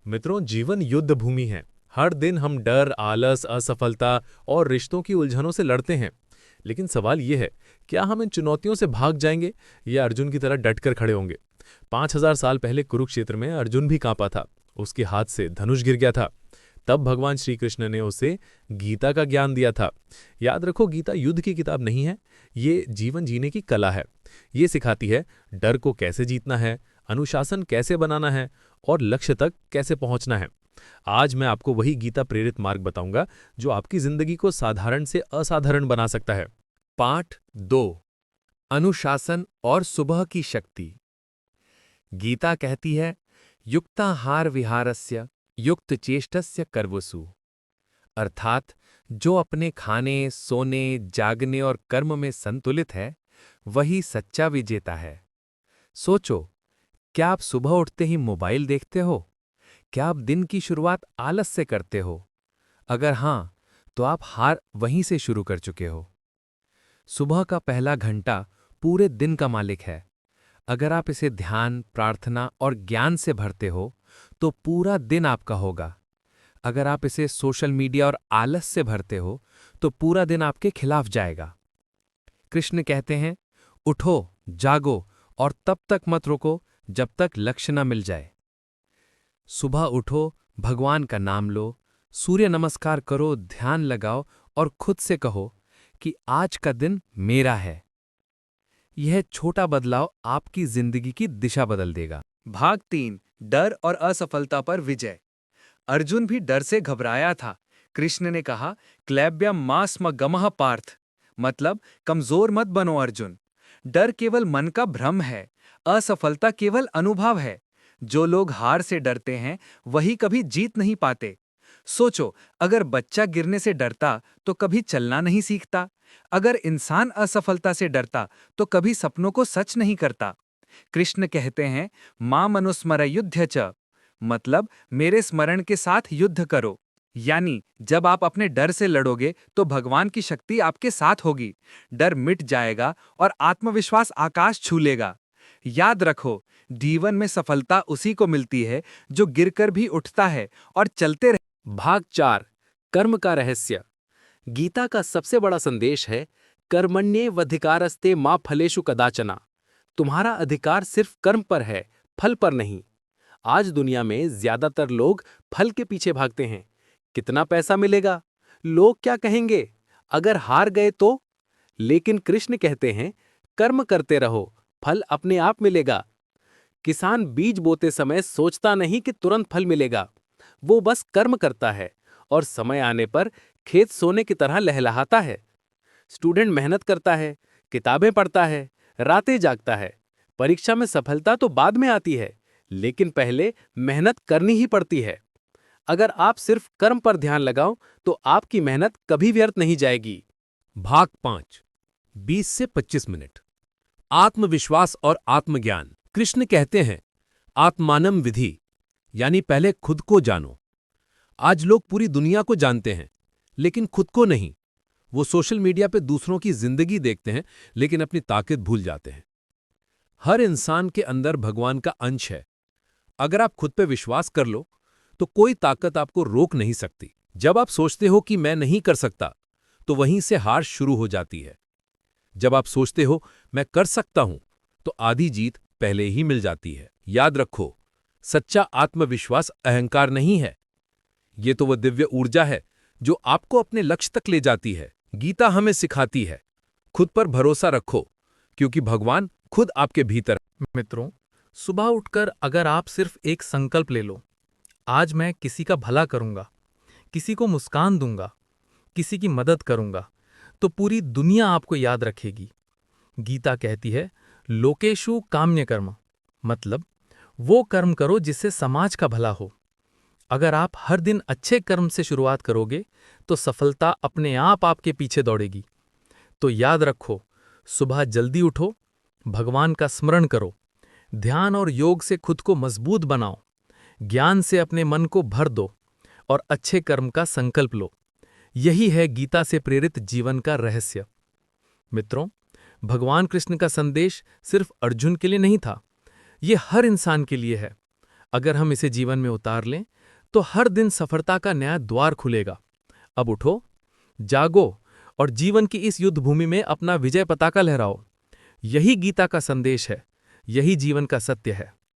मित्रों, जीवन युद्ध भूमि है। हर दिन हम डर, आलस, असफलता और रिश्तों की उलझनों से लड़ते हैं। लेकिन सवाल यह है, क्या हम इन चुनौतियों से भाग जाएंगे या अर्जुन की तरह डटकर खड़े होंगे? 5000 साल पहले कुरुक्षेत्र में अर्जुन भी कांपा था। उसके हाथ से धनुष गिर गया था। तब भगवान श्री कृष्ण ने उसे गीता का ज्ञान दिया था। याद रखो, गीता युद्ध की किताब नहीं है, ये जीवन जीने की कला है। ये सिखाती है डर को कैसे जीतना है, अनुशासन कैसे बनाना है और लक्ष्य तक कैसे पहुंचना है। आज मैं आपको वही गीता प्रेरित मार्ग बताऊंगा जो आपकी जिंदगी को साधारण से असाधारण बना सकता है। पाठ 2। अनुशासन और सुबह की शक्ति। गीता कहती है, युक्ताहार विहारस्य युक्त चेष्टस्य कर्वसु। अर्थात जो अपने खाने, सोने, जागने और कर्म में संतुलित है, वही सच्चा विजेता है। सोचो, क्या आप सुबह उठते ही मोबाइल देखते हो? क्या आप दिन की शुरुआत आलस से करते हो? अगर हां, तो आप हार वहीं से शुरू कर चुके हो। सुबह का पहला घंटा पूरे दिन का मालिक है। अगर आप इसे ध्यान, प्रार्थना और ज्ञान से भरते हो, तो पूरा दिन आपका होगा। अगर आप इसे सोशल मीडिया और आलस से भरते हो, तो पूरा दिन आपके खिलाफ जाएगा। कृष्ण कहते हैं, उठो, जागो और तब तक मत रुको जब तक लक्ष्य न मिल जाए। सुबह उठो, भगवान का नाम लो, सूर्य नमस्कार करो, ध्यान लगाओ और खुद से कहो कि आज का दिन मेरा है। यह छोटा बदलाव आपकी जिंदगी की दिशा बदल देगा। भाग 3। डर और असफलता पर विजय। अर्जुन भी डर से घबराया था। कृष्ण ने कहा, क्लैब्यम मा स्म गमः पार्थ, मतलब कमजोर मत बनो अर्जुन। डर केवल मन का भ्रम है, असफलता केवल अनुभव है। जो लोग हार से डरते हैं वही कभी जीत नहीं पाते। सोचो, अगर बच्चा गिरने से डरता तो कभी चलना नहीं सीखता। अगर इंसान असफलता से डरता तो कभी सपनों को सच नहीं करता। कृष्ण कहते हैं, मां मनुस्मर युद्ध च, मतलब मेरे स्मरण के साथ युद्ध करो। यानी जब आप अपने डर से लड़ोगे तो भगवान की शक्ति आपके साथ होगी। डर मिट जाएगा और आत्मविश्वास आकाश छू लेगा। याद रखो, जीवन में सफलता उसी को मिलती है जो गिरकर भी उठता है और चलते रहे। भाग 4। कर्म का रहस्य। गीता का सबसे बड़ा संदेश है, कर्मण्येवाधिकारस्ते मा फलेषु कदाचन। तुम्हारा अधिकार सिर्फ कर्म पर है, फल पर नहीं। आज दुनिया में ज्यादातर लोग फल के पीछे भागते हैं। कितना पैसा मिलेगा? लोग क्या कहेंगे? अगर हार गए तो? लेकिन कृष्ण कहते हैं, कर्म करते रहो, फल अपने आप मिलेगा। किसान बीज बोते समय सोचता नहीं कि तुरंत फल मिलेगा। वो बस कर्म करता है और समय आने पर खेत सोने की तरह लहलहाता है। स्टूडेंट मेहनत करता है, किताबें पढ़ता है, रातें जागता है। परीक्षा में सफलता तो बाद में आती है, लेकिन पहले मेहनत करनी ही पड़ती है। अगर आप सिर्फ कर्म पर ध्यान लगाओ तो आपकी मेहनत कभी व्यर्थ नहीं जाएगी। भाग 5। 20 से 25 मिनट। आत्मविश्वास और आत्मज्ञान। कृष्ण कहते हैं, आत्मानम विधि, यानी पहले खुद को जानो। आज लोग पूरी दुनिया को जानते हैं, लेकिन खुद को नहीं। वो सोशल मीडिया पे दूसरों की जिंदगी देखते हैं, लेकिन अपनी ताकत भूल जाते हैं। हर इंसान के अंदर भगवान का अंश है। अगर आप खुद पे विश्वास कर लो, तो कोई ताकत आपको रोक नहीं सकती। जब आप सोचते हो कि मैं नहीं कर सकता, तो वहीं से हार शुरू हो जाती है। जब आप सोचते हो मैं कर सकता हूं, तो आधी जीत पहले ही मिल जाती है। याद रखो, सच्चा आत्मविश्वास अहंकार नहीं है। ये तो वह दिव्य ऊर्जा है जो आपको अपने लक्ष्य तक ले जाती है। गीता हमें सिखाती है, खुद पर भरोसा रखो, क्योंकि भगवान खुद आपके भीतर है। मित्रों, सुबह उठकर अगर आप सिर्फ एक संकल्प ले लो, आज मैं किसी का भला करूंगा, किसी को मुस्कान दूंगा, किसी की मदद करूंगा, तो पूरी दुनिया आपको याद रखेगी। गीता कहती है, लोकेषु काम्य कर्म, मतलब वो कर्म करो जिससे समाज का भला हो। अगर आप हर दिन अच्छे कर्म से शुरुआत करोगे तो सफलता अपने आप आपके पीछे दौड़ेगी। तो याद रखो, सुबह जल्दी उठो, भगवान का स्मरण करो, ध्यान और योग से खुद को मजबूत बनाओ, ज्ञान से अपने मन को भर दो और अच्छे कर्म का संकल्प लो। यही है गीता से प्रेरित जीवन का रहस्य। मित्रों, भगवान कृष्ण का संदेश सिर्फ अर्जुन के लिए नहीं था, ये हर इंसान के लिए है। अगर हम इसे जीवन में उतार लें तो हर दिन सफलता का नया द्वार खुलेगा। अब उठो, जागो और जीवन की इस युद्ध भूमि में अपना विजय पताका लहराओ। यही गीता का संदेश है, यही जीवन का सत्य है।